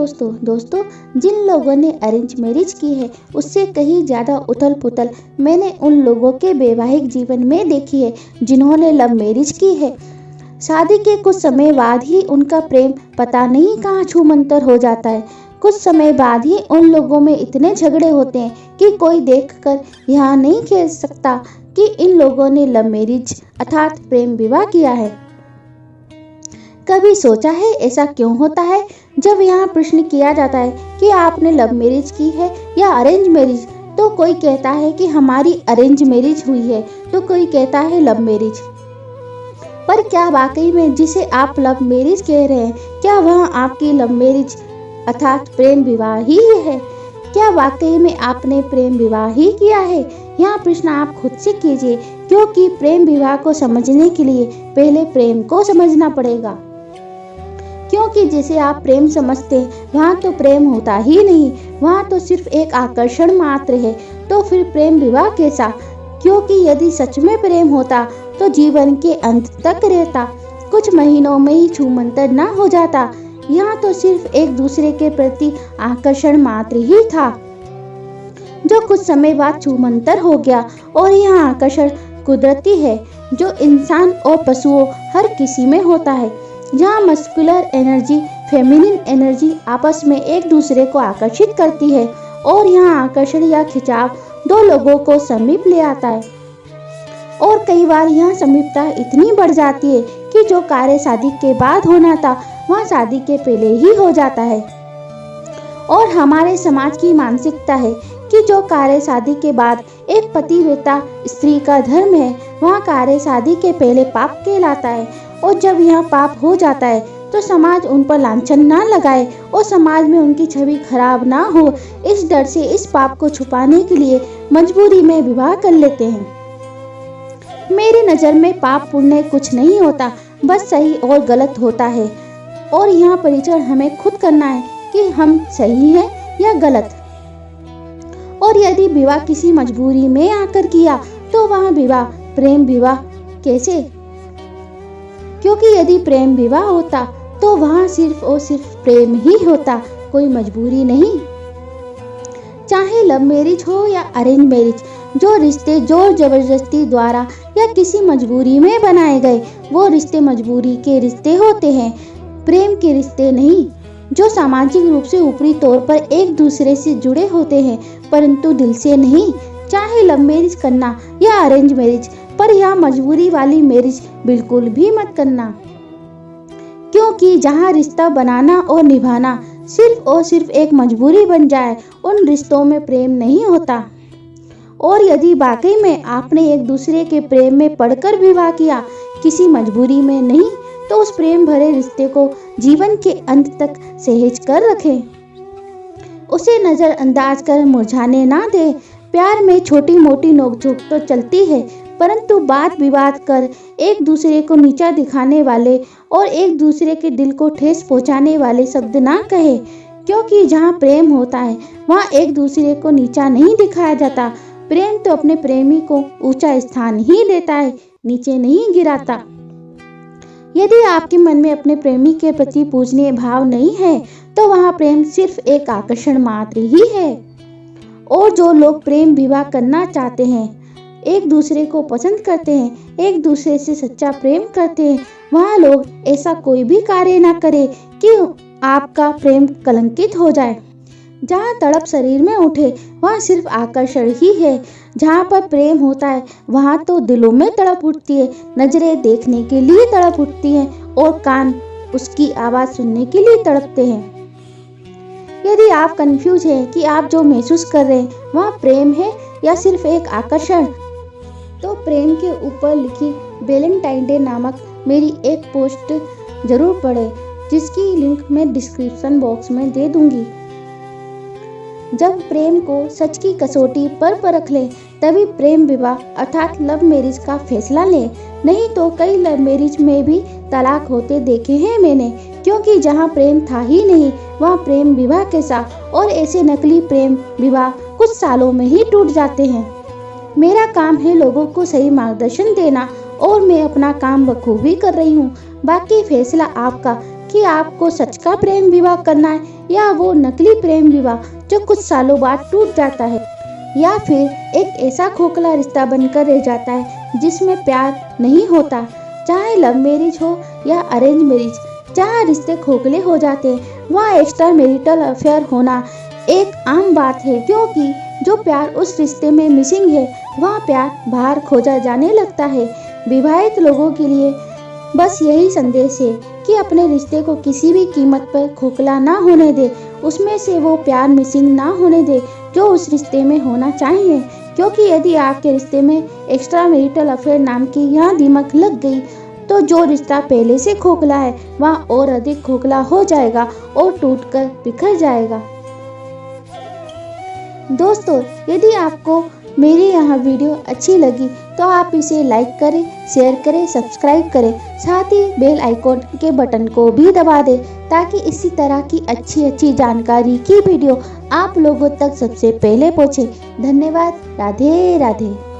दोस्तों जिन लोगों ने अरेंज मैरिज की है उससे कहीं ज़्यादा उथल पुथल मैंने उन लोगों के वैवाहिक जीवन में देखी है जिन्होंने लव मैरिज की है। शादी के कुछ समय बाद ही उनका प्रेम पता नहीं कहाँ छूमंतर हो जाता है। कुछ समय बाद ही उन लोगों में इतने झगड़े होते हैं कि कोई देखकर यहाँ नहीं कह सकता कि इन लोगों ने लव मैरिज अर्थात प्रेम विवाह किया है। कभी सोचा है ऐसा क्यों होता है? जब यहाँ प्रश्न किया जाता है कि आपने लव मैरिज की है या अरेंज मैरिज, तो कोई कहता है कि हमारी अरेंज मैरिज हुई है, तो कोई कहता है लव मैरिज। पर क्या वाकई में जिसे आप लव मैरिज कह रहे हैं, क्या वह आपकी लव मैरिज अर्थात प्रेम विवाह ही है? क्या वाकई में आपने प्रेम विवाह ही किया है? यह प्रश्न आप खुद से कीजिए, क्योंकि प्रेम विवाह को समझने के लिए पहले प्रेम को समझना पड़ेगा। क्योंकि जिसे आप प्रेम समझते हैं वहाँ तो प्रेम होता ही नहीं, वहाँ तो सिर्फ एक आकर्षण मात्र है। तो फिर प्रेम विवाह कैसा? क्योंकि यदि सच में प्रेम होता तो जीवन के अंत तक रहता, कुछ महीनों में ही छूमंतर न हो जाता। यहाँ तो सिर्फ एक दूसरे के प्रति आकर्षण मात्र ही था, जो कुछ समय बाद छूमंतर हो गया। और यह आकर्षण कुदरती है, जो इंसान और पशुओं हर किसी में होता है। जहाँ मस्कुलर एनर्जी, फेमिनिन एनर्जी आपस में एक दूसरे को आकर्षित करती है, और यहाँ आकर्षण या खिंचाव दो लोगों को समीप ले आता है। और कई बार यह समीपता इतनी बढ़ जाती है कि जो कार्य शादी के बाद होना था वह शादी के पहले ही हो जाता है। और हमारे समाज की मानसिकता है कि जो कार्य शादी के बाद एक पतिव्रता स्त्री का धर्म है, वह कार्य शादी के पहले पाप कहलाता है। और जब यह पाप हो जाता है तो समाज उन पर लांछन ना लगाए और समाज में उनकी छवि खराब ना हो, इस डर से इस पाप को छुपाने के लिए मजबूरी में विवाह कर लेते हैं। मेरी नज़र में पाप पुण्य कुछ नहीं होता, बस सही और गलत होता है। और यह परिचय हमें खुद करना है कि हम सही हैं या गलत। और यदि विवाह किसी मजबूरी में आकर किया तो वह विवाह प्रेम विवाह कैसे? क्योंकि यदि प्रेम विवाह होता तो वहाँ सिर्फ और सिर्फ प्रेम ही होता, कोई मजबूरी नहीं। चाहे लव मैरिज हो या अरेंज मैरिज, जो रिश्ते जोर जबरदस्ती द्वारा या किसी मजबूरी में बनाए गए, वो रिश्ते मजबूरी के रिश्ते होते हैं, प्रेम के रिश्ते नहीं। जो सामाजिक रूप से ऊपरी तौर पर एक दूसरे से जुड़े होते हैं, परंतु दिल से नहीं। चाहे लव मैरिज करना या अरेंज मैरिज, पर यह मजबूरी वाली मैरिज बिल्कुल भी मत करना। क्योंकि जहाँ रिश्ता बनाना और निभाना सिर्फ और सिर्फ एक मजबूरी बन जाए, उन रिश्तों में प्रेम नहीं होता। और यदि वाकई में आपने एक दूसरे के प्रेम में पड़कर विवाह किया, किसी मजबूरी में नहीं, तो उस प्रेम भरे रिश्ते को जीवन के अंत तक सहेज कर रखें। उसे नज़रअंदाज कर मुरझाने ना दें। प्यार में छोटी मोटी नोकझोंक तो चलती है, परंतु बात विवाद कर एक दूसरे को नीचा दिखाने वाले और एक दूसरे के दिल को ठेस पहुंचाने वाले शब्द ना कहे। क्योंकि जहाँ प्रेम होता है वहाँ एक दूसरे को नीचा नहीं दिखाया जाता। प्रेम तो अपने प्रेमी को ऊंचा स्थान ही देता है, नीचे नहीं गिराता। यदि आपके मन में अपने प्रेमी के प्रति पूजनीय भाव नहीं है, तो वहाँ प्रेम सिर्फ एक आकर्षण मात्र ही है। और जो लोग प्रेम विवाह करना चाहते हैं, एक दूसरे को पसंद करते हैं, एक दूसरे से सच्चा प्रेम करते हैं, वहाँ लोग ऐसा कोई भी कार्य ना करे कि आपका प्रेम कलंकित हो जाए। जहाँ तड़प शरीर में उठे वहाँ सिर्फ आकर्षण ही है। जहाँ पर प्रेम होता है वहाँ तो दिलों में तड़प उठती है, नजरें देखने के लिए तड़प उठती हैं और कान उसकी आवाज़ सुनने के लिए तड़पते हैं। यदि आप कंफ्यूज हैं कि आप जो महसूस कर रहे हैं वह प्रेम है या सिर्फ एक आकर्षण, तो प्रेम के ऊपर लिखी वैलेंटाइन डे नामक मेरी एक पोस्ट जरूर पढ़ें, जिसकी लिंक मैं डिस्क्रिप्शन बॉक्स में दे दूंगी। जब प्रेम को सच की कसौटी पर परख लें, तभी प्रेम विवाह अर्थात लव मैरिज का फैसला लें। नहीं तो कई लव मैरिज में भी तलाक होते देखे हैं मैंने। क्योंकि जहाँ प्रेम था ही नहीं, वहाँ प्रेम विवाह कैसा? और ऐसे नकली प्रेम विवाह कुछ सालों में ही टूट जाते हैं। मेरा काम है लोगों को सही मार्गदर्शन देना, और मैं अपना काम बखूबी कर रही हूँ। बाकी फैसला आपका कि आपको सच का प्रेम विवाह करना है या वो नकली प्रेम विवाह जो कुछ सालों बाद टूट जाता है, या फिर एक ऐसा खोखला रिश्ता बनकर रह जाता है जिसमें प्यार नहीं होता। चाहे लव मैरिज हो या अरेंज मैरिज, जहाँ रिश्ते खोखले हो जाते हैं वहाँ एक्स्ट्रा मैरिटल अफेयर होना एक आम बात है, क्योंकि जो प्यार उस रिश्ते में मिसिंग है वह प्यार बाहर खोजा जाने लगता है। विवाहित लोगों के लिए बस यही संदेश है कि अपने रिश्ते को किसी भी कीमत पर खोखला ना होने दे, उसमें से वो प्यार मिसिंग ना होने दे जो उस रिश्ते में होना चाहिए। क्योंकि यदि आपके रिश्ते में एक्स्ट्रा मैरिटल अफेयर नाम की यहाँ दीमक लग गई तो जो रिश्ता पहले से खोखला है वहाँ और अधिक खोखला हो जाएगा और टूटकर बिखर जाएगा। दोस्तों, यदि आपको मेरी यह वीडियो अच्छी लगी तो आप इसे लाइक करें, शेयर करें, सब्सक्राइब करें, साथ ही बेल आइकॉन के बटन को भी दबा दें ताकि इसी तरह की अच्छी जानकारी की वीडियो आप लोगों तक सबसे पहले पहुंचे। धन्यवाद। राधे राधे।